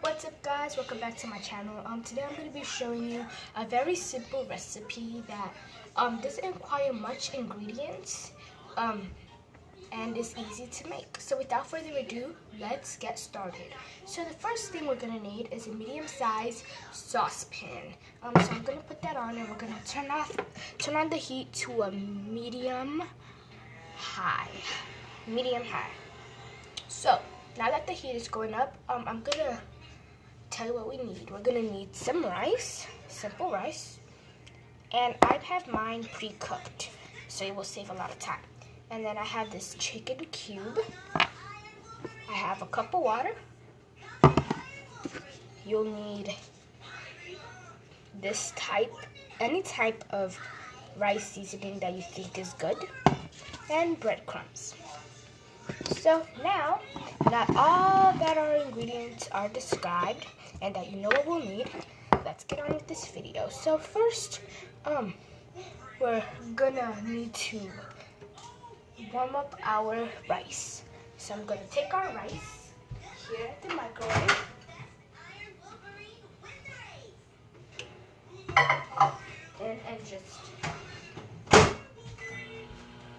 What's up, guys? Welcome back to my channel. Today I'm going to be showing you a very simple recipe that doesn't require much ingredients and is easy to make. So without further ado, let's get started. So the first thing we're going to need is a medium-sized saucepan. So I'm going to put that on, and we're going to turn on the heat to a medium high. So now that the heat is going up, I'm going to tell you what we need. We're gonna need some rice, simple rice, and I have mine pre-cooked, so it will save a lot of time. And then I have this chicken cube. I have a cup of water. You'll need any type of rice seasoning that you think is good, and breadcrumbs. So now that all that our ingredients are described and that you know what we'll need, let's get on with this video. So first, we're gonna need to warm up our rice. So I'm gonna take our rice here at the microwave and just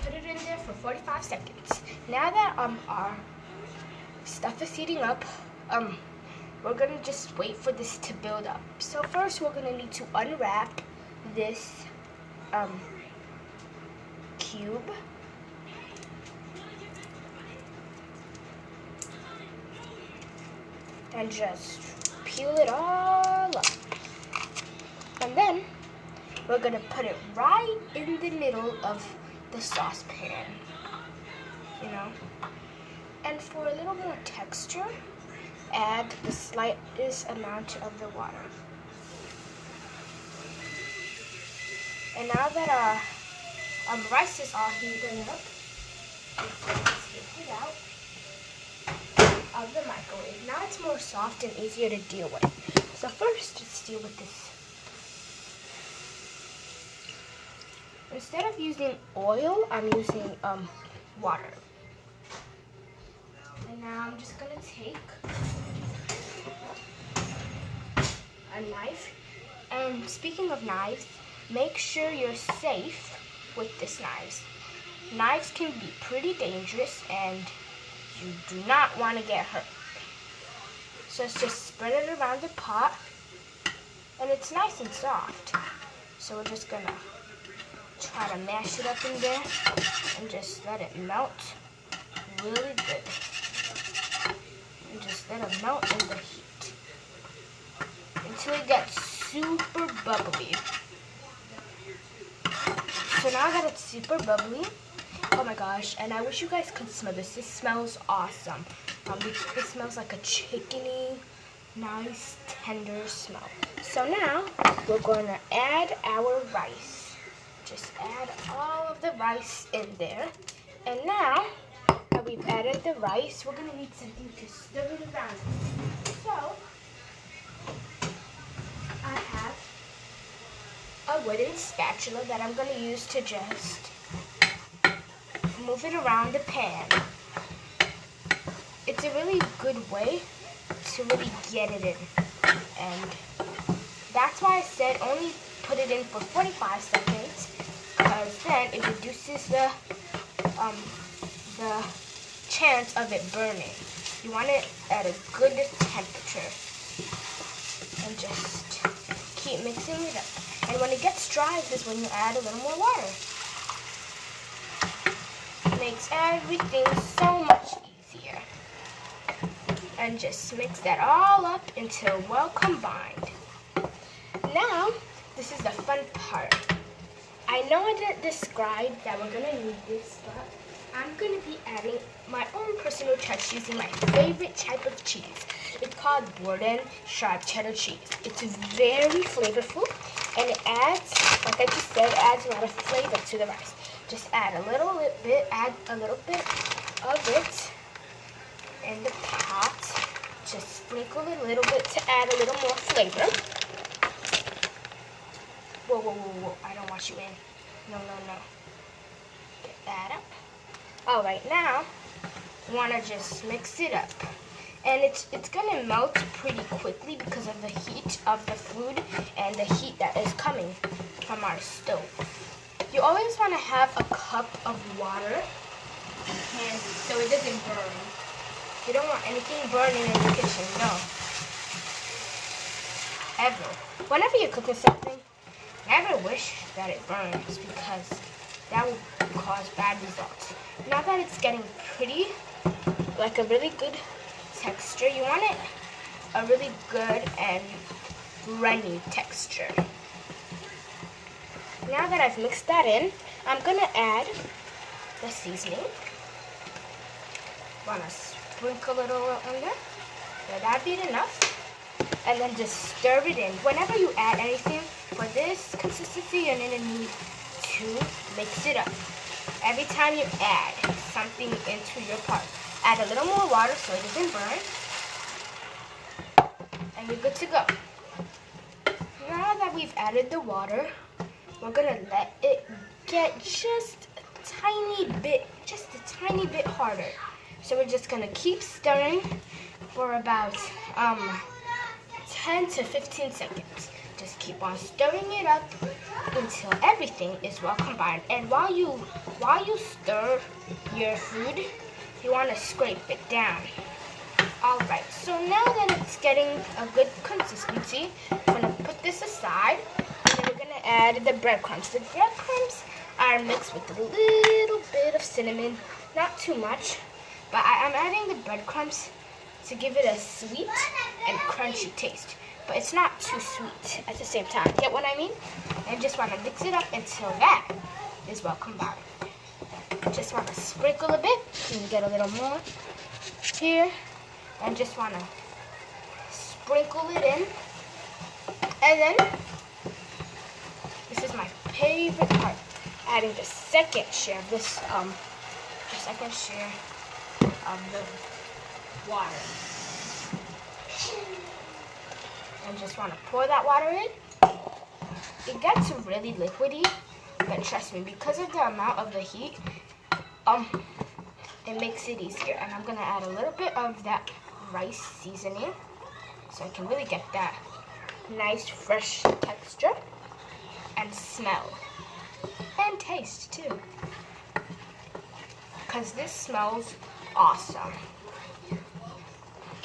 put it in there for 45 seconds. Now that our stuff is heating up, we're gonna just wait for this to build up. So first we're gonna need to unwrap this cube. And just peel it all up. And then we're gonna put it right in the middle of the saucepan, And for a little more texture, add the slightest amount of the water. And now that our rice is all heated up, let's take it out of the microwave. Now it's more soft and easier to deal with. So first, let's deal with this. Instead of using oil, I'm using water. And now I'm just gonna take a knife. And speaking of knives, make sure you're safe with this knife. Knives can be pretty dangerous and you do not want to get hurt. So let's just spread it around the pot, and it's nice and soft. So we're just gonna try to mash it up in there and just let it melt really good. And just let it melt in the heat until it gets super bubbly. So now that it's super bubbly, oh my gosh, and I wish you guys could smell this. This smells awesome. It smells like a chickeny, nice, tender smell. So now we're going to add our rice. Just add all of the rice in there. And now that we've added the rice, we're going to need something to stir it around. So I have a wooden spatula that I'm going to use to just move it around the pan. It's a really good way to really get it in. And that's why I said only put it in for 45 seconds, because then it reduces the chance of it burning. You want it at a good temperature. And just keep mixing it up. And when it gets dry, this is when you add a little more water. Makes everything so much easier. And just mix that all up until well combined. Now, this is the fun part. I know I didn't describe that we're gonna need this, but I'm gonna be adding my own personal touch using my favorite type of cheese. It's called Borden Sharp Cheddar cheese. It's very flavorful, and it adds, like I just said, adds a lot of flavor to the rice. Just add a little bit of it in the pot. Just sprinkle a little bit to add a little more flavor. Whoa, I don't want you in. No. Get that up. All right, now, you want to just mix it up. And it's gonna melt pretty quickly because of the heat of the food and the heat that is coming from our stove. You always want to have a cup of water handy so it doesn't burn. You don't want anything burning in your kitchen, no. Ever. Whenever you're cooking something, never wish that it burns because that will cause bad results. Now that it's getting pretty, like a really good texture, you want it a really good and runny texture. Now that I've mixed that in, I'm gonna add the seasoning. Wanna sprinkle it all in there. That'd be enough. And then just stir it in. Whenever you add anything for this consistency, you're gonna need to mix it up. Every time you add something into your pot, add a little more water so it doesn't burn. And you're good to go. Now that we've added the water, we're gonna let it get just a tiny bit harder. So we're just gonna keep stirring for about 10 to 15 seconds. Just keep on stirring it up until everything is well combined. And while you stir your food, you want to scrape it down. Alright, so now that it's getting a good consistency, I'm going to put this aside, and then we're going to add the breadcrumbs. The breadcrumbs are mixed with a little bit of cinnamon, not too much, but I'm adding the breadcrumbs to give it a sweet and crunchy taste. But it's not too sweet at the same time. Get what I mean? And just want to mix it up until that is well combined. Just want to sprinkle a bit. You can get a little more here. And just want to sprinkle it in. And then, this is my favorite part. Adding the second share of this, the water. And just want to pour that water in. It gets really liquidy, but trust me, because of the amount of the heat, it makes it easier. And I'm gonna add a little bit of that rice seasoning so I can really get that nice fresh texture and smell and taste too, because this smells awesome.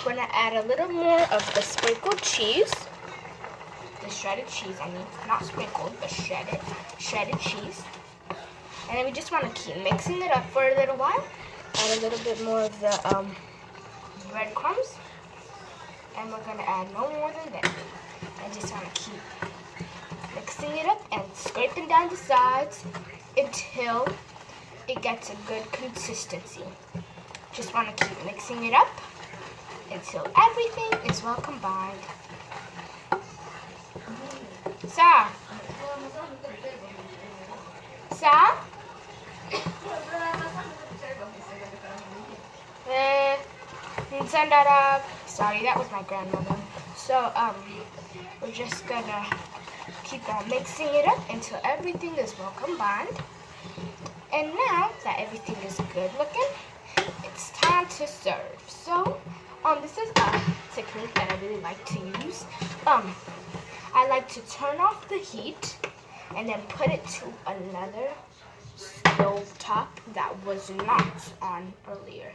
We're gonna add a little more of the sprinkled cheese, the shredded cheese, not sprinkled, but shredded cheese. And then we just want to keep mixing it up for a little while. Add a little bit more of the breadcrumbs, and we're gonna add no more than that. I just want to keep mixing it up and scraping down the sides until it gets a good consistency. Just want to keep mixing it up until everything is well combined. Sa? Sorry, that was my grandmother. So, we're just gonna keep on mixing it up until everything is well combined. And now that everything is good looking, it's time to serve. So, this is a technique that I really like to use. I like to turn off the heat and then put it to another stove top that was not on earlier.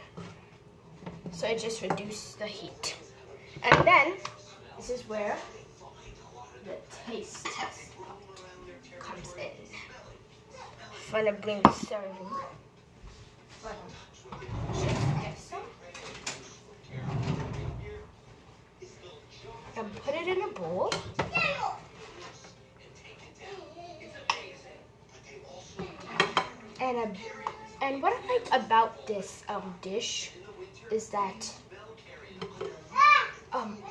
So it just reduces the heat. And then, this is where the taste test comes in. I'm gonna bring the serving. And put it in a bowl. And what I like about this dish is that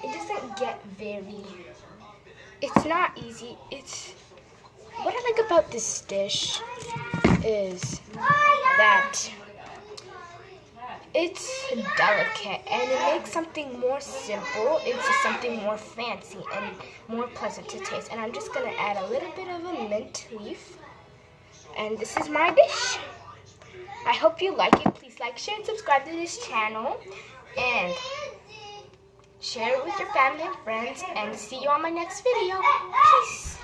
it doesn't get very. It's not easy. What I like about this dish is that it's delicate and it makes something more simple into something more fancy and more pleasant to taste. And I'm just gonna add a little bit of a mint leaf. And this is my dish. I hope you like it. Please like, share, and subscribe to this channel. And share it with your family and friends, and see you on my next video. Peace.